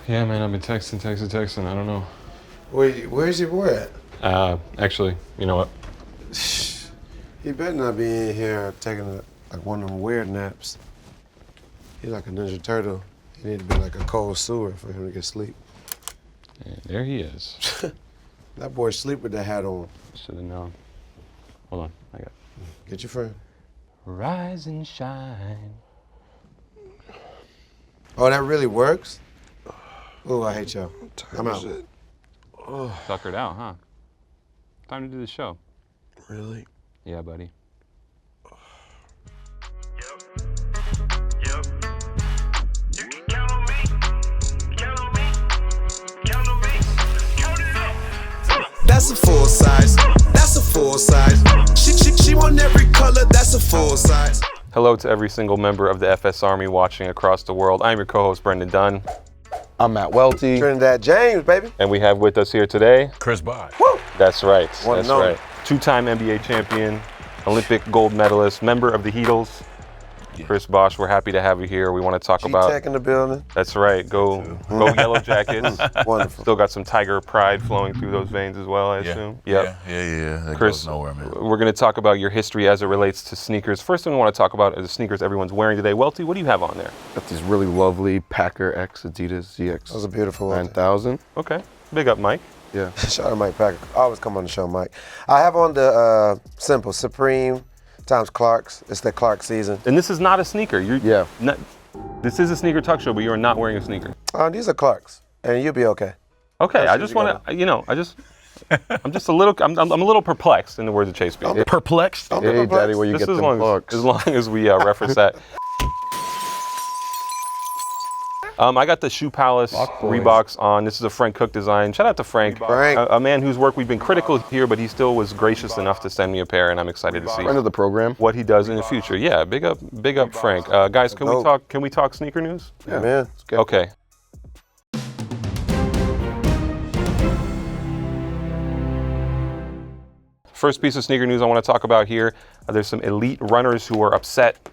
Yeah, man, I've been texting. I don't know. Where's your boy at? Actually, you know what? He better not be in here taking like one of them weird naps. He's like a Ninja Turtle. He need to be like a cold sewer for him to get sleep. And there he is. That boy sleep with that hat on. Should have known. Hold on, I got. Get your friend. Rise and shine. Oh, that really works? Oh, I hate y'all. I'm out. Suckered out, huh? Time to do the show. Really? Yeah, buddy. That's a full size. That's a full size. She want every color. That's a full size. Hello to every single member of the FS Army watching across the world. I'm your co-host, Brendan Dunne. I'm at Welty. Trinidad James, baby. And we have with us here today, Chris Bosh. Woo! that's right, One that's and only. right. Two-time NBA champion, Olympic gold medalist, member of the Heatles, Chris Bosh. We're happy to have you here. We want to talk about. G-Tech in the building. That's right. Go Yellow Jackets. Wonderful. Still got some Tiger pride flowing through those veins as well, I assume. Yep. Yeah. That Chris, goes nowhere, man. we're going to talk about your history as it relates to sneakers. First thing we want to talk about is the sneakers everyone's wearing today. Welty, what do you have on there? Got these really lovely Packer X Adidas ZX. That was a beautiful one. 9000. Okay. Big up, Mike. Yeah. Shout out to Mike Packer. Always come on the show, Mike. I have on the simple Supreme times Clark's. It's the Clark season. And this is not a sneaker. Yeah. This is a sneaker talk show, but you are not wearing a sneaker. These are Clark's, and you'll be okay. Okay, I just want to, I'm just a little, I'm a little perplexed, in the words of Chase B. Perplexed? Don't be Hey, perplexed. Daddy, where you Just get as them long Clarks? as we reference that. I got the Shoe Palace Reeboks on. This is a Frank Cook design. Shout out to Frank. Frank. A man whose work we've been critical here, but he still was gracious enough to send me a pair, and I'm excited to see Friend of the program. what he does in the future. Yeah, big up Frank. Guys, can we talk sneaker news? Yeah, man. Okay. First piece of sneaker news I want to talk about here. There's some elite runners who are upset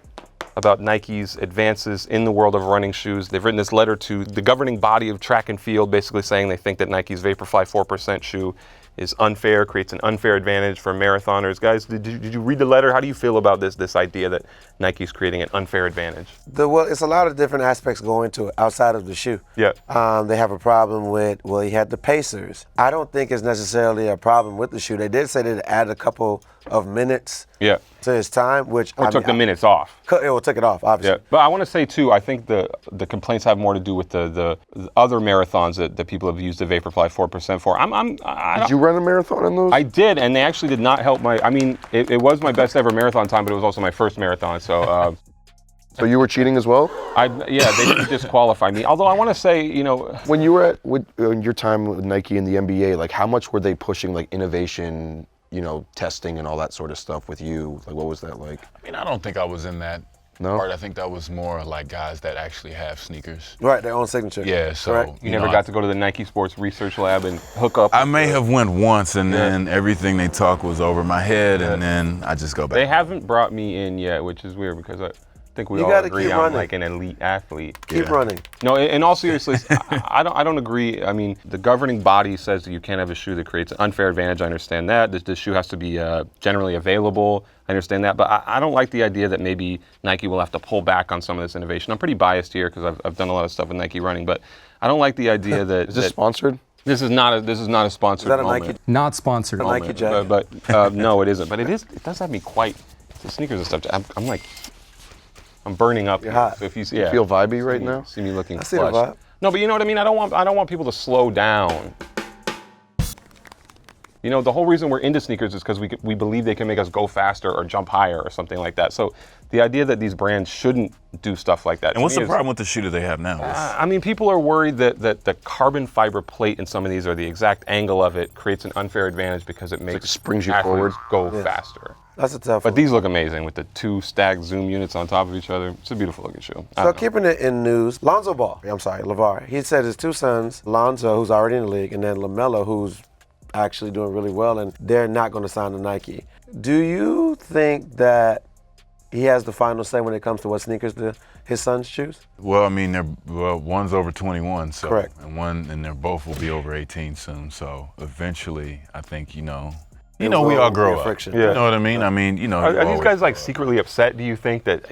about Nike's advances in the world of running shoes. They've written this letter to the governing body of track and field, basically saying they think that Nike's VaporFly 4% shoe is unfair, creates an unfair advantage for marathoners. Guys, did you read the letter? How do you feel about this idea that Nike's creating an unfair advantage? Well, it's a lot of different aspects going to it outside of the shoe. Yeah. They have a problem with, he had the Pacers. I don't think it's necessarily a problem with the shoe. They did say they'd add a couple of minutes Yeah. to his time, which Or took the minutes off. Took it off, obviously. Yeah, but I want to say too, I think the complaints have more to do with the other marathons that people have used the VaporFly 4% for. Did you run a marathon in those? I did, and they actually did not help it was my best ever marathon time, but it was also my first marathon, so. So you were cheating as well? They didn't disqualify me. Although I want to say, When you were in your time with Nike and the NBA, like how much were they pushing like innovation, testing and all that sort of stuff with you? Like what was that like? I mean, I don't think I was in that No? part. I think that was more like guys that actually have sneakers. Right, their own signature. Yeah, so Correct. you never got to go to the Nike Sports Research Lab and hook up. I may have went once, and then everything they talk was over my head, and then I just go back. They haven't brought me in yet, which is weird because I think we You all gotta agree keep I'm running. like an elite athlete. Keep running. No, in all seriousness, I don't agree. I mean, the governing body says that you can't have a shoe that creates an unfair advantage. I understand that. This shoe has to be generally available. I understand that. But I don't like the idea that maybe Nike will have to pull back on some of this innovation. I'm pretty biased here because I've done a lot of stuff with Nike running, but I don't like the idea that Is this sponsored? This is not a sponsored Is that a moment. Nike? Not sponsored. A Nike jacket? But no, it isn't. But it does have me quite. The sneakers and stuff. I'm burning up. You're here. hot. So if you see, You feel vibey right now? see me looking I see the flush. vibe. No, but you know what I mean? I don't want people to slow down. The whole reason we're into sneakers is because we believe they can make us go faster or jump higher or something like that. So the idea that these brands shouldn't do stuff like that. And what's the problem with the shoe that they have now? People are worried that the carbon fiber plate in some of these or the exact angle of it creates an unfair advantage because it makes springs you athletes forward. go faster. That's a tough But one. these look amazing with the two stacked zoom units on top of each other. It's a beautiful looking shoe. I So don't know. keeping it in news, Lonzo Ball, LeVar, he said his two sons, Lonzo, who's already in the league, and then LaMelo, who's actually doing really well, and they're not going to sign to Nike. Do you think that he has the final say when it comes to what sneakers to his son's shoes? Well, I mean, one's over 21, so Correct. and they're both will be over 18 soon. So eventually, I think we It all will grow be a up. friction. Yeah. You know what I mean? I mean, Are these guys like secretly upset? Do you think that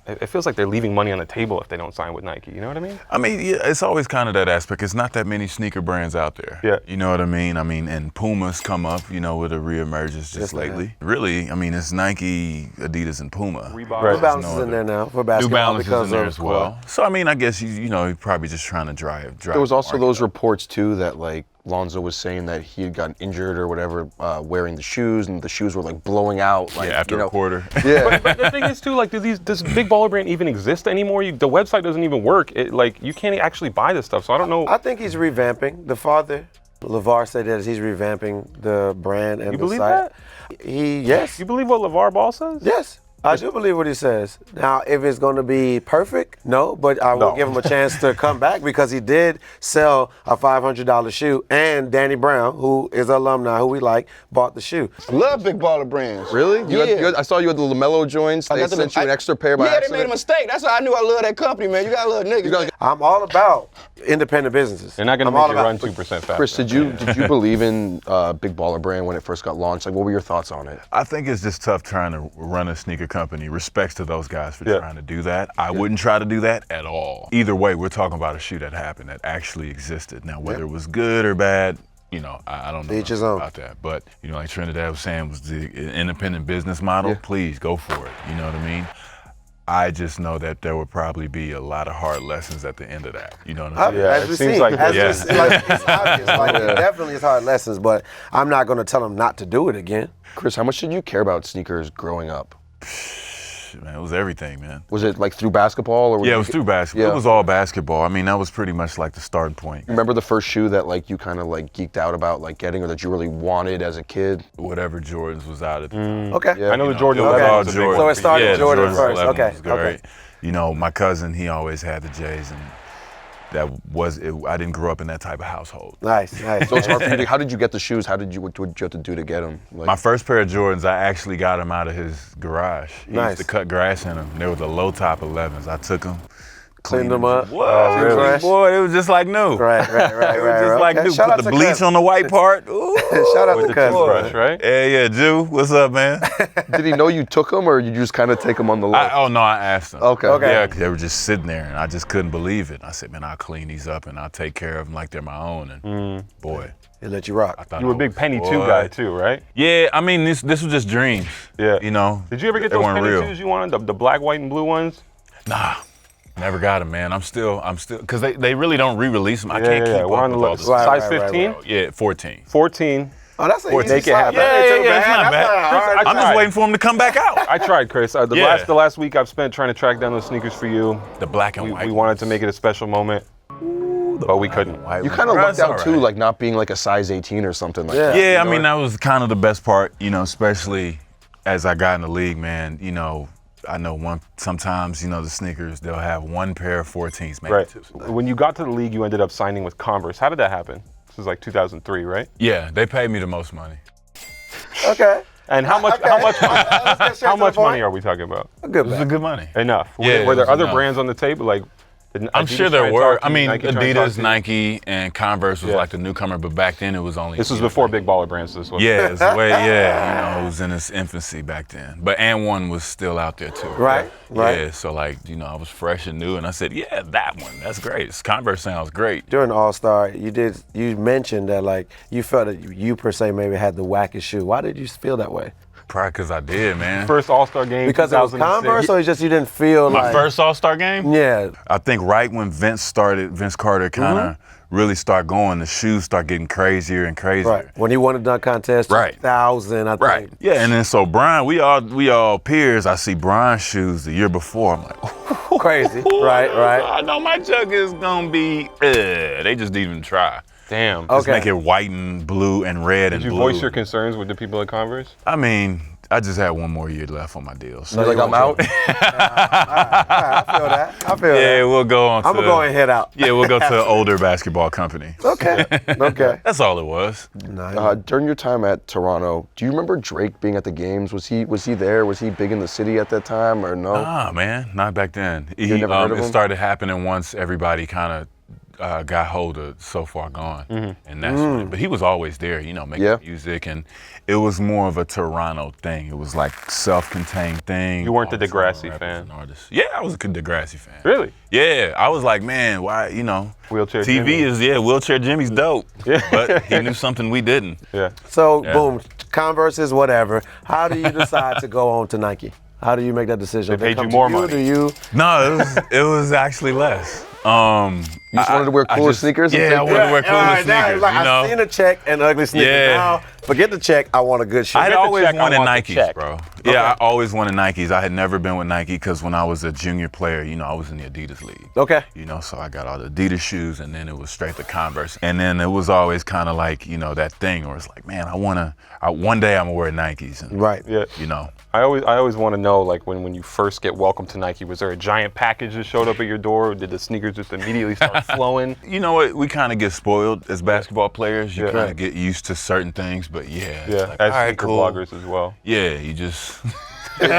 it feels like they're leaving money on the table if they don't sign with Nike? You know what I mean? I mean, yeah, it's always kind of that aspect. It's not that many sneaker brands out there. Yeah. You know what I mean? I mean, and Puma's come up, with a reemergence just lately. Really, I mean, it's Nike, Adidas, and Puma. Reebok. New Balance is in there now for basketball. New Balance because is in there of as well. So I mean, I guess you're probably just trying to drive. There was the also market those up. reports too that like Lonzo was saying that he had gotten injured or whatever wearing the shoes, and the shoes were like blowing out. Like, after a quarter. Yeah. But the thing is too, like, does Big Baller Brand even exist anymore? The website doesn't even work. You can't actually buy this stuff. So I don't know. I think he's revamping. The father, LeVar, said that he's revamping the brand and You the believe site. that? Yes. You believe what LeVar Ball says? Yes. I do believe what he says. Now, if it's going to be perfect, no, but I will No. give him a chance to come back because he did sell a $500 shoe, and Danny Brown, who is an alumni, who we like, bought the shoe. Love Big Baller Brands. Really? Yeah. I saw you had the LaMelo joints. They sent you an extra pair by Yeah, accident. they made a mistake. That's why I knew I love that company, man. You gotta love niggas. I'm all about independent businesses. They're not going to I'm make all you about- run 2% faster. Chris, did you believe in Big Baller Brand when it first got launched? Like, what were your thoughts on it? I think it's just tough trying to run a sneaker company. Respects to those guys for Yeah. trying to do that. I wouldn't try to do that at all. Either way, we're talking about a shoe that happened that actually existed. Now, whether it was good or bad, I don't know Each his own. about that. But, like Trinidad was saying, was the independent business model. Please go for it. You know what I mean? I just know that there would probably be a lot of hard lessons at the end of that. You know what I'm saying? Yeah, as it we seems see, like as it. we see, like, it's obvious. Like, it definitely is hard lessons, but I'm not going to tell him not to do it again. Chris, how much did you care about sneakers growing up? Man, it was everything, man. Was it like through basketball or? Yeah, it was through basketball. Yeah. It was all basketball. I mean, that was pretty much like the start point. Remember the first shoe that like you kind of like geeked out about like getting, or that you really wanted as a kid? Whatever Jordans was out at the time. Okay. Yeah. I know the It Jordan was 11 all was a big Jordan. So one. it started Yeah, Jordan Jordan first. 11 Okay, was great. okay. My cousin, he always had the J's, and I didn't grow up in that type of household. Nice, nice. So it's hard for you to, how did you get the shoes? What did you have to do to get them? Like, My first pair of Jordans, I actually got them out of his garage. He Nice. used to cut grass in them. They were the low top 11s. I took them, Cleaned them up. Whoa, Really? Fresh? boy, it was just like new. Right. It was just like Okay, new. shout Put out the to bleach cousin. on the white part. Ooh. Shout out With to the cousin. toothbrush, right? Yeah, Jew, what's up, man? did he know you took them, or you just kind of take them on the low? Oh no, I asked them. Okay. Okay. Yeah, 'cause they were just sitting there, and I just couldn't believe it. I said, man, I'll clean these up, and I'll take care of them like they're my own. And boy, He'll let you rock. I thought You were a I big was- Penny 2 boy. guy too, right? Yeah, I mean, this was just dreams. Yeah. Did you ever get They those weren't Penny real. 2s you wanted, the black, white, and blue ones? Nah, never got them, man. I'm still, because they really don't re-release them. I can't keep We're up on the with all list. this. Right, Size right, 15? right. Yeah, 14. 14. Oh, that's an Or easy make it size. happen. That ain't too it's not That's bad. hard. Chris, I'm just waiting for them to come back out. I tried, Chris. The Yeah. last week I've spent trying to track down those sneakers for you. The black and We white. wanted to make it a special moment, but we couldn't. You kind of lucked out too, like not being like a size 18 or something like that. Yeah, I mean, that was kind of the best part, especially as I got in the league, man. I know sometimes, the sneakers, they'll have one pair of 14s, maybe Right. two. When you got to the league, you ended up signing with Converse. How did that happen? This was like 2003, right? Yeah, they paid me the most money. Okay. And how much? Okay. How much? Let's get straight How to the much point. money are we talking about? A good It was bet. good money. Enough. Yeah, Were it there was other enough. brands on the table? Like, did I'm Adidas sure try there and were. talk to I you? mean, Nike try and talk Adidas, to you? Nike, and Converse was Yeah. like the newcomer, but back then it was only. This was before Big Baller Brands. This was. Yeah, it was it was in its infancy back then. But And One was still out there too. Right, right. Yeah, so I was fresh and new, and I said, yeah, that one, that's great. Converse sounds great. During the All-Star, you mentioned that like you felt that you per se maybe had the wackest shoe. Why did you feel that way? Probably because I did, man. First All-Star game. Because it was 2006. Converse, or it's just you didn't feel My like first All-Star game? Yeah. I think right when Vince Carter kind of really started going, the shoes start getting crazier and crazier. Right. When he won the dunk contest, Right. 2000, I think. Right. Yeah, and then so Brian, we all peers. I see Brian's shoes the year before. I'm like, Crazy. Right. I know my jug is gonna be. They just didn't even try. Damn. Okay. Just make it white and blue and red and Did you blue. voice your concerns with the people at Converse? I mean, I just had one more year left on my deal. So. You're like, I'm out. All right, I feel that. I feel that. Yeah, we'll go on. I'm gonna go and head out. Yeah, we'll go to an older basketball company. Okay. Okay. That's all it was. Nice. During your time at Toronto, do you remember Drake being at the games? Was he there? Was he big in the city at that time or no? Nah, man, not back then. You never heard of him? It started happening once everybody kind of got hold of So Far Gone, and that's when. But he was always there, you know, making music, and it was more of a Toronto thing. It was like self-contained thing. You weren't the All Toronto Degrassi rappers fan? and artists. Yeah, I was a Degrassi fan. Really? Yeah, I was like, man, why, you know, Wheelchair TV Jimmy. is, Wheelchair Jimmy's dope. Yeah. But he knew something we didn't. Yeah. So, boom, Converse's, whatever. How do you decide to go on to Nike? How do you make that decision? They paid come you to more Do money. you? No, it was actually less. You just wanted to wear cooler sneakers? Yeah, I wanted to wear cooler All right, now, sneakers. like, you know? I've seen a check and ugly sneakers. Yeah. Now, forget the check. I want a good shoe. I had Forget the always check, I wanted want the Nikes, check. bro. Yeah, I always wanted Nikes. I had never been with Nike because when I was a junior player, you know, I was in the Adidas league. Okay. You know, so I got all the Adidas shoes, and then it was straight to Converse. And then it was always kind of like, you know, that thing where it's like, man, one day I'm gonna wear Nikes. And, Right. Yeah. You know. I always want to know, like, when you first get welcomed to Nike, was there a giant package that showed up at your door? Or did the sneakers just immediately start flowing? You know what? We kind of get spoiled as basketball players. You Yeah. kind of get used to certain things, but yeah. Yeah, It's like, as all right, sneaker cool. bloggers as well. Yeah, you just. Did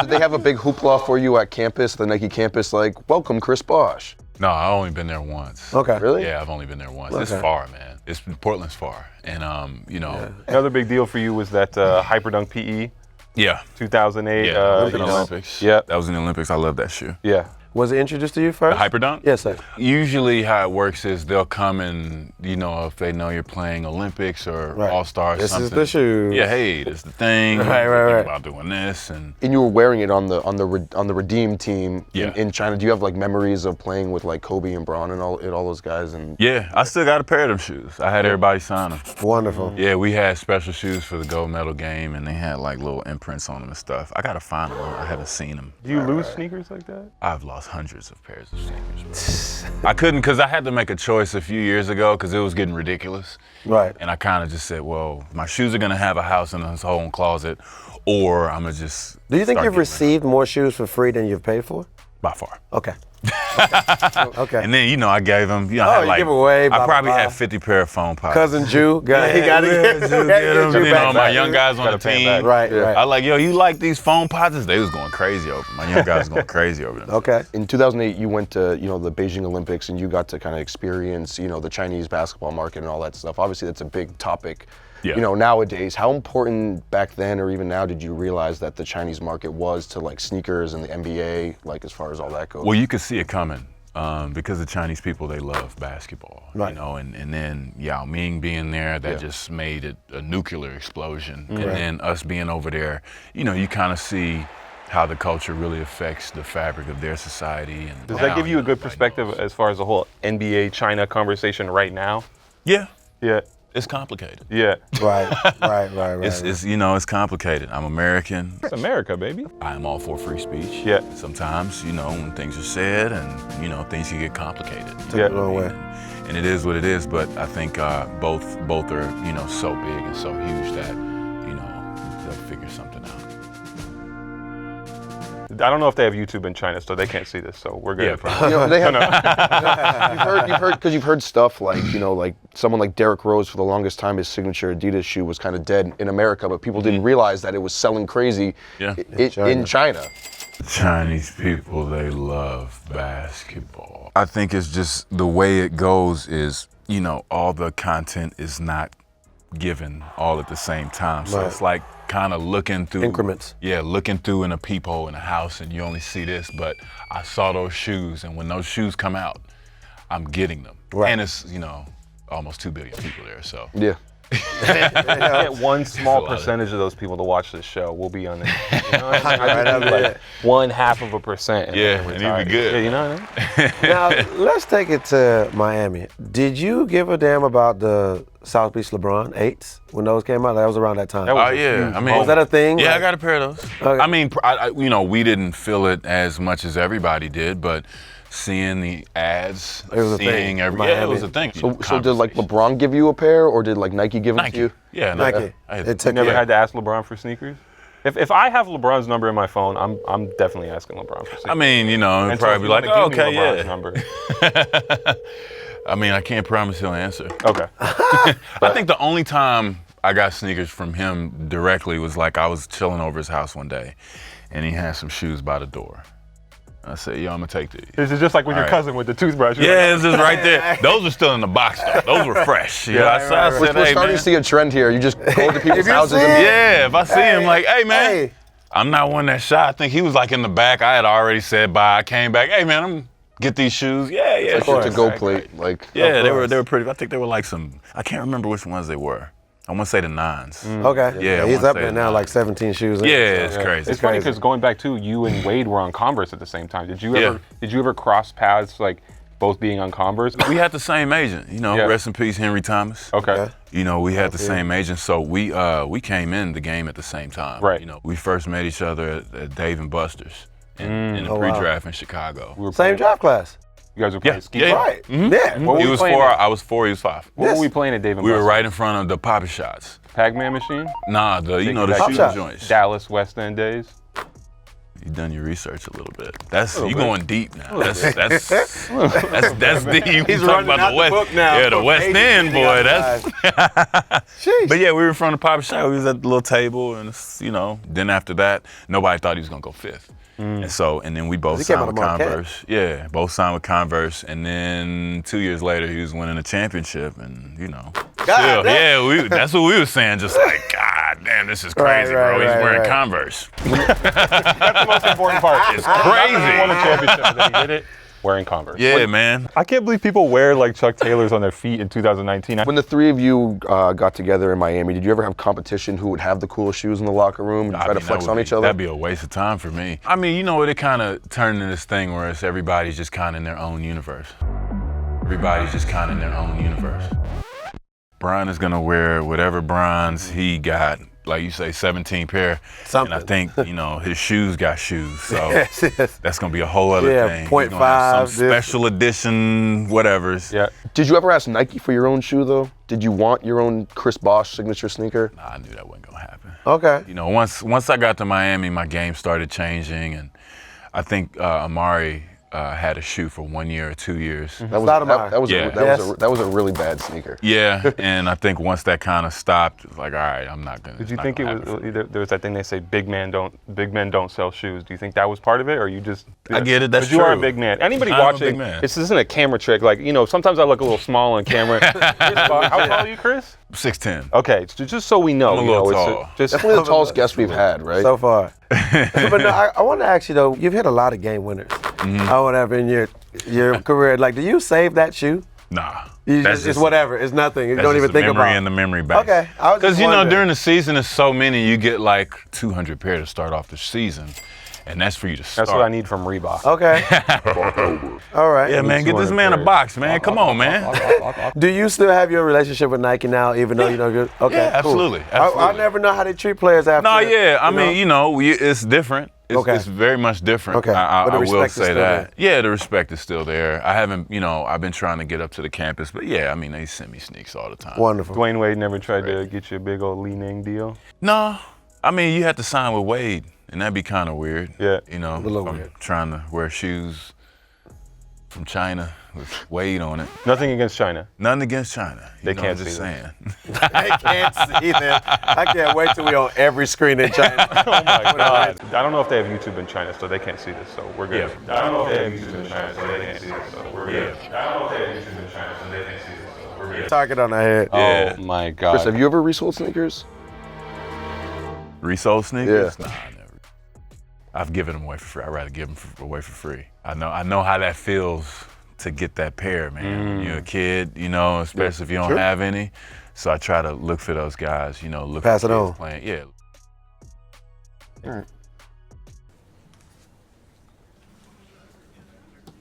they have a big hoopla for you at campus, the Nike campus, like, welcome Chris Bosh? No, I've only been there once. Okay. Really? Yeah, I've only been there once. Okay. It's far, man. Portland's far, and you know. Another big deal for you was that Hyperdunk PE Yeah. 2008. Yeah, that was in the you know, Olympics. Yeah. That was in the Olympics. I love that shoe. Yeah. Was it introduced to you first? The Hyperdunk? Yes, sir. Usually how it works is they'll come and, you know, if they know you're playing Olympics or Right. All-Stars, This is something. the shoe. Yeah, hey, this is the thing. Right, We're right, thinking right. about doing this, and And you were wearing it on the Redeem team Yeah. in China. Do you have like memories of playing with like Kobe and Bron and all those guys? And yeah, I still got a pair of them shoes. I had everybody sign them. Wonderful. Yeah, we had special shoes for the gold medal game, and they had like little imprints on them and stuff. I gotta find them. I haven't seen them. Do you lose sneakers like that? I've lost hundreds of pairs of sneakers, bro. I couldn't, because I had to make a choice a few years ago because it was getting ridiculous. Right. And I kind of just said, well, my shoes are going to have a house in its own closet, or I'm going to just. Do you think start you've getting received more shoes for free than you've paid for? by far. Okay. Okay. And then, you know, I gave him, you know, Oh, I had you like, give away, blah, I probably blah, blah. had 50 pair of phone pops. Cousin Jew, he got to Yeah, get Jew, get 'em. You know, back. my young guys on the Gotta pay 'em team. back. Right, right. I like, yo, you like these phone pots? They was going crazy over them. My young guys was going crazy over them. Okay. in 2008, you went to the Beijing Olympics and you got to kind of experience the Chinese basketball market and all that stuff. Obviously, that's a big topic. Yeah. Nowadays, how important back then or even now did you realize that the Chinese market was to like sneakers and the NBA, like as far as all that goes? Well, you could see it coming because the Chinese people, they love basketball, Right. you know, and then Yao Ming being there, that Yeah. just made it a nuclear explosion. And then us being over there, you kind of see how the culture really affects the fabric of their society. And Does that now, give you a good everybody perspective knows. as far as the whole NBA China conversation right now? Yeah, Yeah. it's complicated. Yeah. Right. It's it's complicated. I'm American. It's America, baby. I am all for free speech. Yeah. Sometimes, when things are said and, things can get complicated. Yeah. the wrong way. And it is what it is, but I think both are, so big and so huge that, they'll figure something out. I don't know if they have YouTube in China, so they can't see this, so we're good. Yeah, They have. you've heard stuff like like someone like Derrick Rose for the longest time, his signature Adidas shoe was kind of dead in America, but people didn't realize that it was selling crazy Yeah. in China. Chinese people, they love basketball. I think it's just the way it goes is, all the content is not given all at the same time. So Right. it's like kind of looking through Increments. Yeah, looking through in a peephole in a house and you only see this, but I saw those shoes, and when those shoes come out, I'm getting them. Right. And it's, almost 2 billion people there, so. Yeah. Get one small lot of- percentage of those people to watch this show. We'll be on it. You know what I mean? Right, I just yeah. need like 1/2%. And Yeah, then and retire. you'd be good. Yeah, you know what I mean? Now, let's take it to Miami. Did you give a damn about the South Beach LeBron 8s when those came out? That was around that time. That was Oh yeah, I mean, was that a thing? Yeah, Like- I got a pair of those. Okay. I mean, we didn't feel it as much as everybody did, but seeing the ads, It was a thing. seeing it Miami. was a thing. So did like LeBron give you a pair, or did like Nike give them to Nike? you? Yeah, Nike. I had It took Never yeah. had to ask LeBron for sneakers. If I have LeBron's number in my phone, I'm definitely asking LeBron for sneakers. I mean, it'd And so probably if be you like, wanna oh, give me okay, LeBron's yeah. number. I mean, I can't promise he'll answer. Okay. I think the only time I got sneakers from him directly was like I was chilling over his house one day, and he had some shoes by the door. I said, yo, I'm gonna take these. This is just like with your All right. cousin with the toothbrush. You're Yeah, it's just right there. Those are still in the box though. Those were fresh. Yeah, I said, We're hey, starting man. to see a trend here. You just go to people's you houses see and it- Yeah, if I see him, like, hey, man. Hey. I'm not one that shot. I think he was like in the back. I had already said bye. I came back. Hey, man, I'm get these shoes. Yeah, yeah. like sure. to go plate. Like Yeah, they were pretty. I think they were like some. I can't remember which ones they were. I want to say the 9s. Okay. Yeah, I he's wanna up say there now, that. like 17 shoes. in. Yeah, it's So, crazy. It's funny because going back to you and Wade were on Converse at the same time. Did you ever cross paths like both being on Converse? We had the same agent. You know, Yeah. rest in peace, Henry Thomas. Okay. You know, we had the same agent, so we came in the game at the same time. Right. You know, we first met each other at Dave and Buster's in the Oh, wow. pre-draft in Chicago. We were Same playing- draft class. You guys were playing ski. yeah. Right. Mhm. Yeah. What were He we was playing 4, at? I was 4, he was 5. What Yes. were we playing at Dave and We were Buster's? right in front of the Papa Shots. Pac-Man machine? Nah, the the Pop shooting Shot. joints. Dallas West End days? You've done your research a little bit. That's you bit. going deep now. That's deep. You He's talking running about out the the West. book now. Yeah, the West Pages End reading boy. out That's. Sheesh. But yeah, we were in front of Papa Shot. We was at the little table, and then after that, nobody thought he was gonna go 5th. And then we both He came signed out with of Marquette. Converse. Yeah, both signed with Converse, and then 2 years later, he was winning a championship, and God damn. that's what we were saying. Just like, God damn, this is crazy, Right, bro. He's right, wearing right. Converse. That's the most important part. It's He won crazy. the championship and then he did it wearing Converse. Yeah, man. I can't believe people wear like Chuck Taylors on their feet in 2019. when the three of you got together in Miami, did you ever have competition who would have the coolest shoes in the locker room and I try to mean, flex that would on be- each other? That'd be a waste of time for me. I mean, it kind of turned into this thing where it's everybody's just kind of in their own universe. Everybody's just kind of in their own universe. Brian is gonna wear whatever bronze he got, like you say, 17 pair. Something. And I think, his shoes got shoes, so Yes, yes. that's gonna be a whole other Yeah, thing. He's 0.5 gonna have some this- special edition whatevers. Yeah. Did you ever ask Nike for your own shoe though? Did you want your own Chris Bosh signature sneaker? Nah, I knew that wasn't gonna happen. Okay. Once I got to Miami, my game started changing, and I think Amari had a shoe for 1 year or 2 years. That was Stoudemire. that was Yeah. that was a really bad sneaker. Yeah, and I think once that kind of stopped, it was like, all right, I'm not gonna. Did you think it was there was that thing they say big men don't sell shoes? Do you think that was part of it, or you just? I get it, that's 'Cause you are a true. big man. Anybody I'm a watching? big man. This isn't a camera trick. Like sometimes I look a little small on camera. How tall are you, Chris? 6'10"? Okay, so just so we know, I'm a little tall. just Definitely the tallest guest we've had, right? So far. But no, I want to ask you though. You've hit a lot of game winners. Or whatever in your career. Like, do you save that shoe? Nah. You That's it's whatever. It's nothing. You That's don't just even the think memory about. and the memory bank. Okay, I was just Because wondering. during the season, there's so many. You get like 200 pair to start off the season, and that's for you to start. That's what I need from Reebok. Okay. All right. Yeah, man, get this man a box, man. Come on, man. Do you still have your relationship with Nike now, even though you're okay? Yeah, cool. absolutely, I absolutely. never know how they treat players after. No, yeah. I mean, it's different. Okay. It's very much different. Okay, I but the will respect is say still that. there. Yeah, the respect is still there. I haven't, I've been trying to get up to the campus, but yeah, I mean, they send me sneaks all the time. Wonderful. Dwayne Wade never tried to get you a big old Lee Ning deal. No, I mean, you have to sign with Wade, and that'd be kind of weird. Yeah. A little if I'm weird. trying to wear shoes from China with Wade on it. Nothing against China. Nothing against China. They can't I'm just see them. saying. I can't see them. I can't wait till we on every screen in China. Oh my God. I don't know if they have YouTube in China, so they can't see this, so we're good. Yeah. I don't know if they have YouTube in China, so they can't see this, so we're good. I don't know if they have YouTube in China, so they can't see this, so we're good. Target on the head. Yeah. Oh my God. Chris, have you ever resold sneakers? Resold sneakers? Yeah. Nah, never. I've given them away for free. I'd rather give them away for free. I know how that feels to get that pair, man. When you're a kid, especially if you don't Sure. have any. So I try to look for those guys, look Pass for it kids on. playing. Yeah.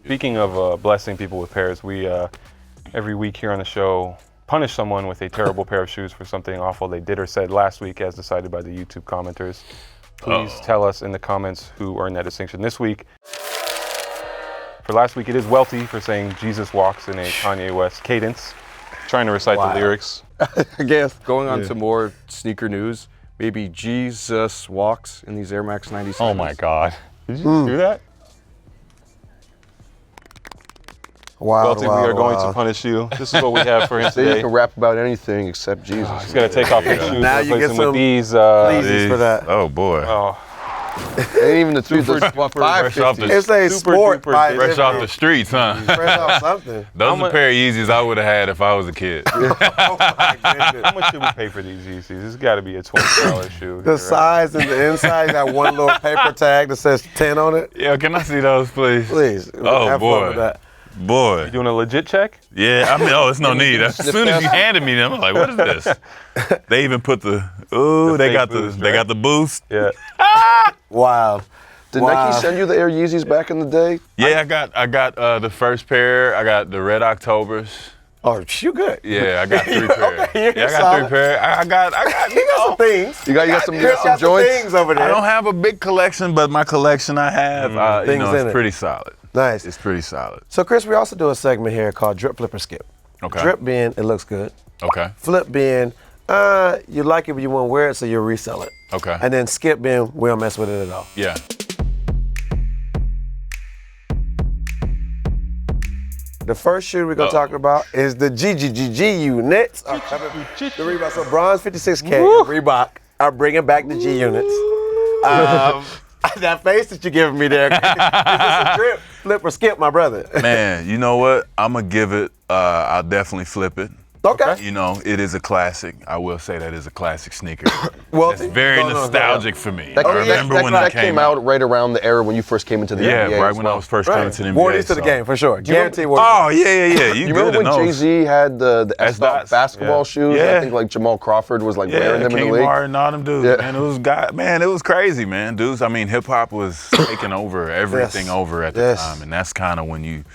Speaking of blessing people with pairs, we every week here on the show punish someone with a terrible pair of shoes for something awful they did or said last week, as decided by the YouTube commenters. Please tell us in the comments who earned that distinction this week. For last week, it is Welty for saying Jesus walks in a Kanye West cadence, trying to recite the lyrics. I guess going on to more sneaker news, maybe Jesus walks in these Air Max 97s. Oh my God. Did you do that? Wow. Welty, we are going to punish you. This is what we have for him So you today. can rap about anything except Jesus. He's got to take off his shoes Now and you replace get them with some these. Pleasies for that. Oh boy. Oh, Ain't even the three, the Fresh off 550. the, It's a Super sport. duper by fresh off the different- streets, huh? Fresh off something. Those are a pair of Yeezys I would have had if I was a kid. Oh my goodness. how much should we pay for these Yeezys? This has got to be a $20 shoe. The size and the inside, you got one little paper tag that says 10 on it. Yeah, can I see those, please? Please. Oh, have boy. fun with that. Boy. Doing a legit check? Yeah, I mean, it's no need. As soon as you handed me them, I'm like, what is this? They even put they fake got boost, they got the boost. Yeah. Wow. Did Nike send you the Air Yeezys back in the day? Yeah, I got the first pair. I got the Red Octobers. Oh, you good. Yeah, I got 3 pairs. you're Yeah, I got solid. 3 pairs. I got You got some things. You got some You got joints? things over there. I don't have a big collection, but my collection I have, Things in it's it. pretty solid. Nice. It's pretty solid. So, Chris, we also do a segment here called Drip, Flip, or Skip. Okay. Drip being, it looks good. Okay. Flip being, you like it, but you won't wear it, so you'll resell it. Okay. And then skip being, we don't mess with it at all. Yeah. The first shoe we're gonna talk about is the GUnits. The Reebok. So bronze 56K, Reebok are bringing back the GUnits. That face that you're giving me there, is this a drip, flip, or skip, my brother? Man, you know what? I'm going to give it, I'll definitely flip it. Okay. You know, it is a classic. I will say that is a classic sneaker. Well, It's very go on, nostalgic for me. That, I remember when that it came out right around the era when you first came into the Yeah, NBA. right as when well. I was first coming to the NBA. Warriors to the so- game, for sure. Guarantee Warriors. Oh, yeah. You remember when Jay-Z had the S-Dot S-Dots? basketball Yeah. shoes? Yeah. I think like Jamal Crawford was like Yeah, wearing them in the league. Kmart and all them dudes, Yeah. man. It was crazy, man. Dudes, I mean, hip hop was taking over everything Yes. over at the Yes. time, and that's kind of when you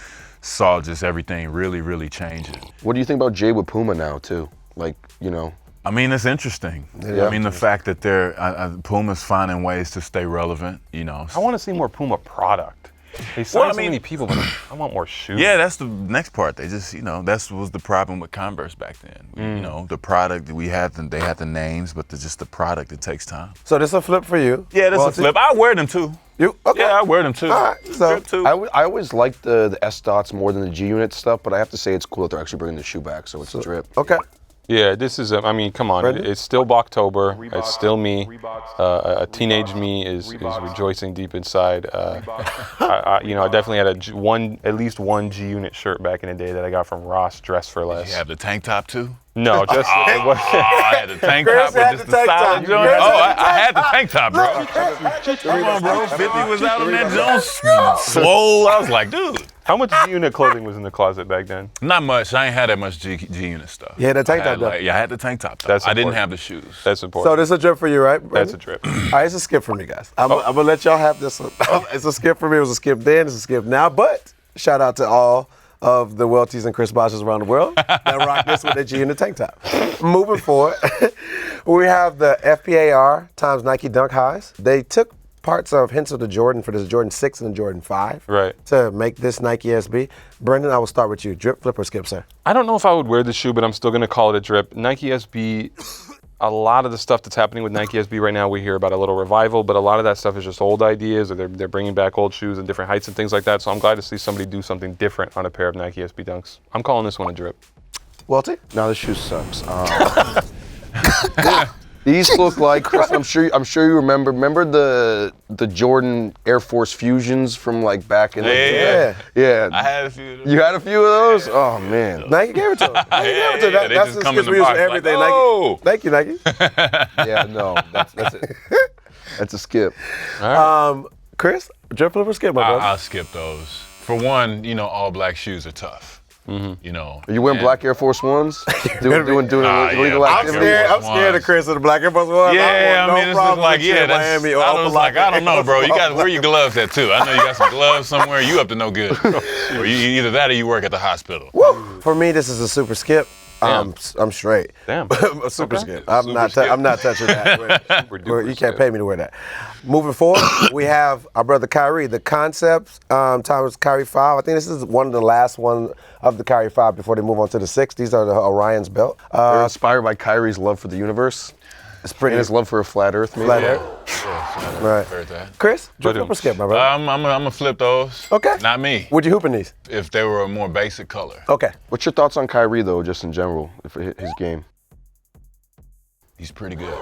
saw just everything really, really changing. What do you think about Jay with Puma now too? Like, you know, I mean, it's interesting. Yeah. I mean, the fact that Puma's finding ways to stay relevant, you know. I want to see more Puma product. They signed Well, I so mean- many people, but I want more shoes. Yeah, that's the next part. They just, that was the problem with Converse back then. You know, the product they had the names, but just the product, it takes time. So this a flip for you. Yeah, that's Well, a flip. I wear them too. You okay? Yeah, I wear them too. All right, so- Drip too. I always liked the S-Dots more than the G-Unit stuff, but I have to say it's cool that they're actually bringing the shoe back, so it's a drip. Okay. Yeah, this is, I mean, come on. Brendan? It's still Boktober. It's still me. A teenage me is rejoicing deep inside. I definitely had at least one GUnit shirt back in the day that I got from Ross, Dress for Less. You have the tank top too? No, just it was, I had the tank Chris top with had just the the tank top. solid joint. Chris Oh, had the I had the tank top, bro. Come on, bro. 50 was out on that joint. Swole. I was like, dude. how much GUnit clothing was in the closet back then? Not much. I ain't had that much G-Unit stuff. Yeah, the tank I had, top, though. like, yeah, I had the tank top. That's I didn't important. have the shoes. That's So important. this is a drip for you, right? That's Brendan? a drip. All right, it's a skip for me, guys. I'm gonna let y'all have this one. It's a skip for me. It was a skip then. It's a skip now. But shout out to all of the Weltys and Chris Boshes around the world that rock this with their GUnit tank top. Moving forward, we have the FPAR times Nike Dunk Highs. They took parts of hints of the Jordan for this Jordan 6 and the Jordan 5 Right. to make this Nike SB. Brendan, I will start with you. Drip, flip, or skip, sir? I don't know if I would wear the shoe, but I'm still going to call it a drip. Nike SB, a lot of the stuff that's happening with Nike SB right now, we hear about a little revival, but a lot of that stuff is just old ideas, or they're bringing back old shoes in different heights and things like that. So I'm glad to see somebody do something different on a pair of Nike SB Dunks. I'm calling this one a drip. Welty? Now this shoe sucks. These look like, Chris, I'm sure you remember the Jordan Air Force Fusions from like back in the day? Yeah. I had a few of those. You had a few of those? Oh man. Nike gave it to him. Nike gave it to him. Yeah, they That's just the come in skits the we use for box like, everything. oh. Nike. Thank you, Nike. Yeah, no, that's it. That's a skip. Chris, drip, flip, or skip, my brother? I'll skip those. For one, all black shoes are tough. You know. Are you wearing black Air Force Ones? doing Nah, illegal yeah, I'm activity? scared. I'm Ones. scared of Chris of the Black Air Force One. Yeah, I mean, it's just like, that's Miami or I was like, I don't know, bro. You got Oklahoma. where your gloves at too? I know you got some gloves somewhere. You up to no good. Or you either that or you work at the hospital. Woo! For me, this is a super skip. I'm straight. Damn. A super skip. I'm not touching that. You can't pay me to wear that. Moving forward, we have our brother Kyrie. The concept times Kyrie 5. I think this is one of the last one of the Kyrie 5 before they move on to the 6. These are the Orion's belt. They're inspired by Kyrie's love for the universe. It's pretty. And his love for a flat Earth, maybe. Flat Earth. Right. Heard that. Chris, drip, flip, or skip, my brother? I'm gonna flip those. Okay. Not me. Would you hoop in these? If they were a more basic color. Okay. What's your thoughts on Kyrie, though, just in general, for his game? He's pretty good.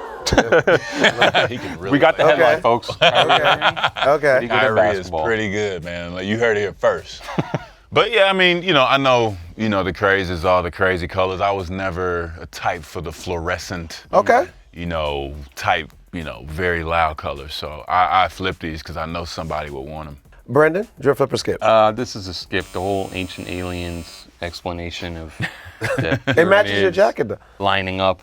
He can really We got the play. headline, folks. Okay. Kyrie is pretty good, man. Like, you heard it here first. But yeah, I mean, I know, the craze is all the crazy colors. I was never a type for the fluorescent. Okay. Type, very loud colors. So I flip these because I know somebody would want them. Brendan, drip, flip, or skip? This is a skip. The whole ancient aliens explanation of the It matches your pyramids jacket, though. lining up.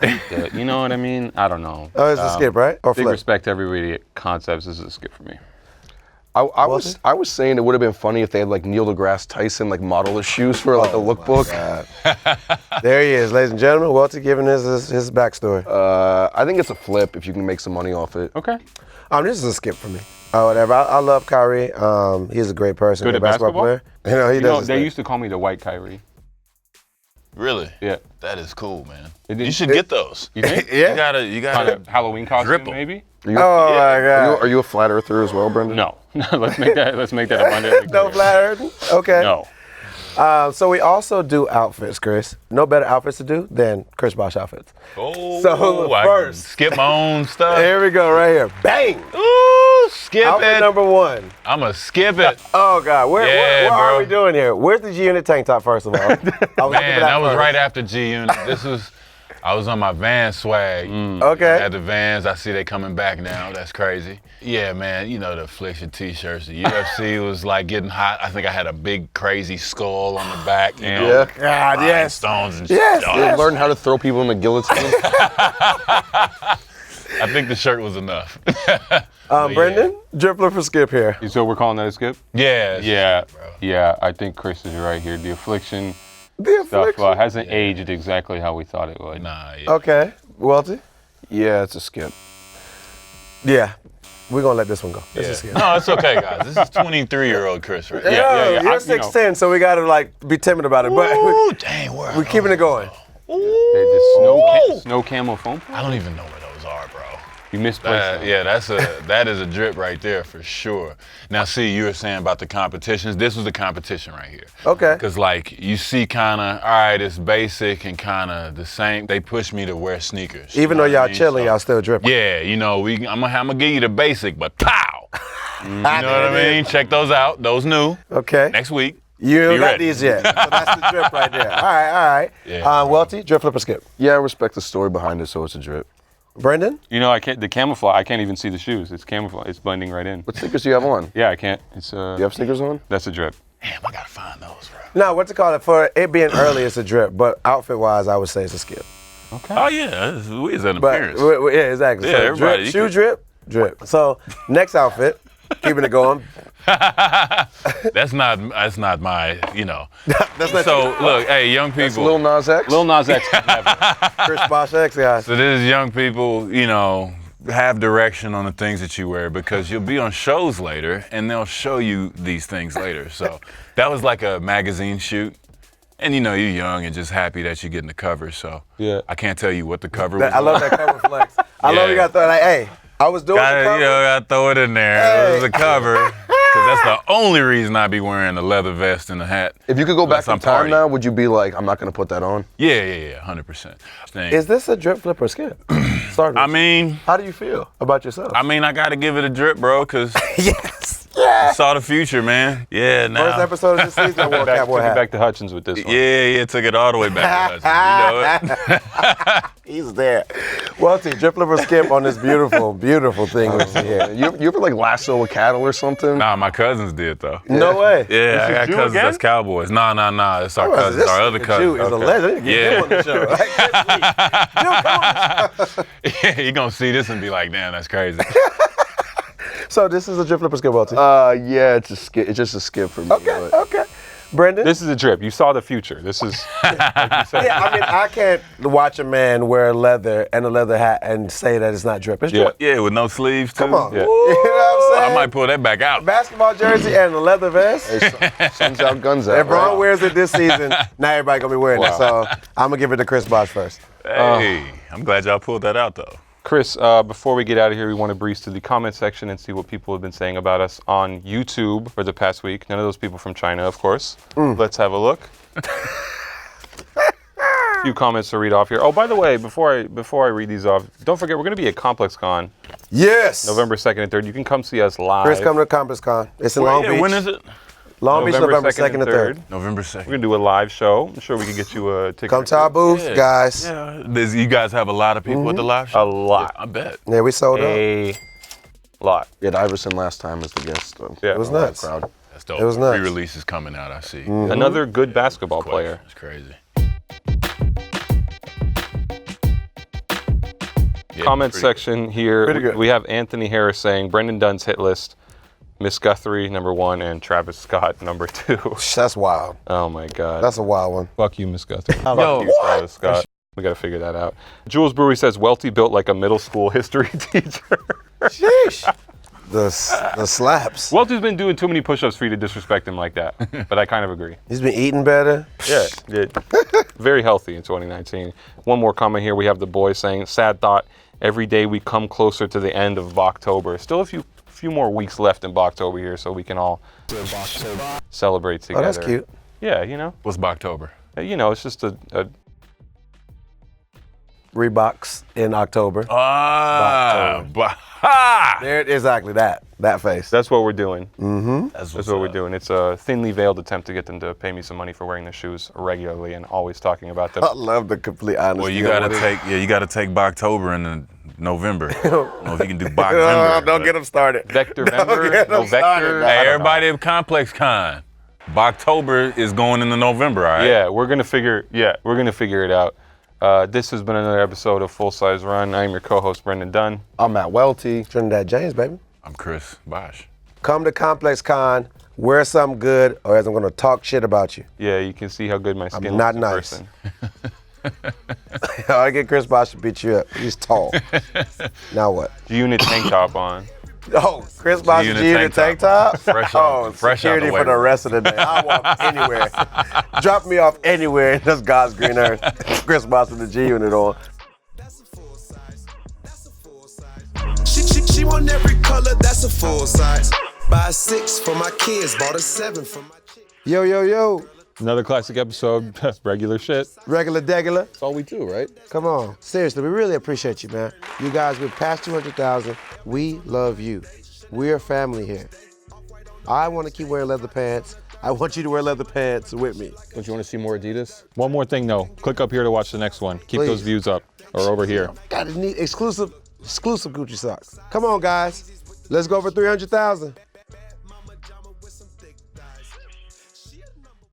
You know what I mean? I don't know. Oh, it's a skip, right? Or Big flip? respect to everybody at Concepts. This is a skip for me. I was saying it would have been funny if they had like Neil deGrasse Tyson like model his shoes for like a lookbook. There he is, ladies and gentlemen. Welty giving his backstory. I think it's a flip if you can make some money off it. Okay. This is a skip for me. Whatever. I love Kyrie. He's a great person. Good great at basketball? player. He does. his They thing. used to call me the White Kyrie. Really? Yeah. That is cool, man. It is- You should get those. You think? Yeah. You Kind gotta of Halloween costume, Drip 'em. maybe? Oh my God. Are you a flat earther as well, Brendan? No. Let's make that abundantly No clear. flat earth? Okay. No. So we also do outfits, Chris. No better outfits to do than Chris Bosh outfits. Oh, So, I first- skip my own stuff. Here we go, right here. Bang! Ooh, skip Outfit it. number 1. I'ma skip it. Oh God, where Yeah, are bro. we doing here? Where's the GUnit tank top? First of all, I was looking for Man, that was first. right after GUnit. I was on my Vans swag. Okay. I had the Vans. I see they coming back now. That's crazy. Yeah, man. The Affliction t-shirts. The UFC was like getting hot. I think I had a big crazy skull on the back. Yeah. God, yes. Stones and Yes, shit. yes. Learn how to throw people in the guillotine. I think the shirt was enough. Brendan, drip, flip, or skip here. So we're calling that a skip? Yeah. Yeah. Bro. Yeah, I think Chris is right here. The Affliction The stuff affliction. hasn't aged exactly how we thought it would. Nah. Yeah. Okay, Welty. Yeah, it's a skip. Yeah, we're gonna let this one go. It's a skip. No, it's okay, guys. This is 23-year-old Chris, right? Yeah. You're 6'10", so we gotta be timid about it, but Ooh, dang, where? we're keeping it going. The snow camo foam? I don't even know where those are, bro. You misplaced them. Yeah, that is a drip right there for sure. Now, see, you were saying about the competitions. This was the competition right here. Okay. Because, you see kind of, all right, it's basic and kind of the same. They push me to wear sneakers. Even though y'all chilling, y'all still dripping. Yeah, I'm gonna give you the basic, but pow! You know what I mean? Check those out. Those new. Okay. Next week. You Be don't got ready. these yet. So that's the drip right there. All right. Yeah. Welty, drip, flip, or skip. Yeah, I respect the story behind it, so it's a drip. Brendan? I can't. The camouflage. I can't even see the shoes. It's camouflage. It's blending right in. What sneakers do you have on? Yeah, I can't. It's Do you have sneakers on? That's a drip. Damn, I gotta find those, bro. No, what's it called? For it being early, it's a drip, but outfit-wise, I would say it's a skip. Okay. Oh yeah, we is an But appearance. yeah, exactly. Yeah, So everybody, drip, you shoe drip. So next outfit, keeping it going. That's not my, That's not So look, hey, young That's people. Lil Nas X? Lil Nas X could never. Chris Bosh X, guys. So this is young people, have direction on the things that you wear because you'll be on shows later and they'll show you these things later. So that was like a magazine shoot. And you're young and just happy that you're getting the cover. So Yeah. I can't tell you what the cover was. I love that cover flex. I love you got to throw hey, I was doing the cover. Gotta throw it in there. Hey. It was a cover. Because that's the only reason I'd be wearing a leather vest and a hat. If you could go back Unless I'm in time partying. now, would you be like, I'm not going to put that on? Yeah, 100%. Is this a drip, flip, or skip? Start I with. mean, How do you feel about yourself? I got to give it a drip, bro, because Yes. I saw the future, man. Yeah, now. First episode of the season, I wore a Took cowboy it hat. back to Hutchins with this one. Yeah, took it all the way back to Hudson. You know it? He's there. Welty, drip, flip, or skip on this beautiful, beautiful thing we see here. You ever like lasso a cattle or something? Nah, my cousins did, though. No way. Yeah, I got you cousins again? that's cowboys. Nah. It's our cousins, This our other nigga cousins. Jew is a legend. They need to get him on the show. Like, Jew, come on. Yeah, he gonna see this and be like, damn, that's crazy. So this is a drip, flip, or skip, Welty. Yeah, it's a skip. It's just a skip for me. Okay. Brendan? This is a drip. You saw the future. This is, like you said. Yeah, I mean, I can't watch a man wear leather and a leather hat and say that it's not drip. It's drip. Yeah, with no sleeves too. Come on. Yeah. You know what I'm saying? I might pull that back out. Basketball jersey and a leather vest. Sun's out, guns out. If Bron right? wears it this season, now everybody gonna be wearing it. So I'm gonna give it to Chris Bosh first. Hey, I'm glad y'all pulled that out though. Chris, before we get out of here, we want to breeze to the comment section and see what people have been saying about us on YouTube for the past week. None of those people from China, of course. Let's have a look. A few comments to read off here. Oh, by the way, before I read these off, don't forget we're going to be at ComplexCon Yes. November 2nd and 3rd. You can come see us live. Chris, come to ComplexCon. It's in Long Beach. When is it? Long Beach, November 2nd and 3rd. November We're 2nd. going to do a live show. I'm sure we can get you a ticket. Come to our booth, guys. Yeah. You guys have a lot of people at the live A show? lot. I bet. Yeah, we sold out. A lot. We had Iverson last time as the guest. Yeah. It was nuts. Crowd. That's dope. It was nuts. Re-release is coming out, I see. Another good basketball player. It's crazy. Yeah, Comment pretty section here. Pretty good. We have Anthony Harris saying Brendan Dunne's hit list. Miss Guthrie, number 1, and Travis Scott, number 2. That's wild. Oh my God. That's a wild one. Fuck you, Miss Guthrie. Fuck you, Travis Scott. We gotta figure that out. Jules Brewery says Welty built like a middle school history teacher. Sheesh. The slaps. Welty's been doing too many push-ups for you to disrespect him like that, but I kind of agree. He's been eating better. Yeah, very healthy in 2019. One more comment here. We have the boy saying, sad thought, every day we come closer to the end of Boktober. Still a few more weeks left in Boktober here, so we can all celebrate together. Oh, that's cute. Yeah, you know. What's Boktober? You know, it's just a Reeboks in October. There, exactly that face. that's what we're doing. That's That's what we're doing. It's a thinly veiled attempt to get them to pay me some money for wearing the shoes regularly and always talking about them. I love the complete honesty. Well, you gotta take Boktober in November. I don't know if you can do Boktober. Don't get him started. Vector Don't Vember, get no him started. Vector. Hey, everybody at ComplexCon. Boktober is going into November, all right? Yeah, we're gonna figure it out. This has been another episode of Full Size Run. I'm your co-host Brendan Dunne. I'm Matt Welty. Trinidad James, baby. I'm Chris Bosh. Come to ComplexCon, wear something good, or else I'm gonna talk shit about you. Yeah, you can see how good my skin not looks in nice. person. I get Chris Bosh to beat you up. He's tall. Now what? GUnit tank top on. Oh, Chris Bosh GUnit tank top? Fresh Oh, out- fresh out security the way. for the rest of the day. I'll walk anywhere. Drop me off anywhere in this God's green earth. Chris Bosh with the GUnit on. She want every color, that's a full size. Buy a 6 for my kids, bought a 7 for my chick. Yo, yo, yo. Another classic episode. Regular shit. Regular degular. That's all we do, right? Come on. Seriously, we really appreciate you, man. You guys, we're past 200,000. We love you. We're family here. I want to keep wearing leather pants. I want you to wear leather pants with me. Don't you want to see more Adidas? One more thing though. Click up here to watch the next one. Keep Please. those views up. Or over here. Got to need exclusive Gucci socks. Come on, guys. Let's go for 300,000.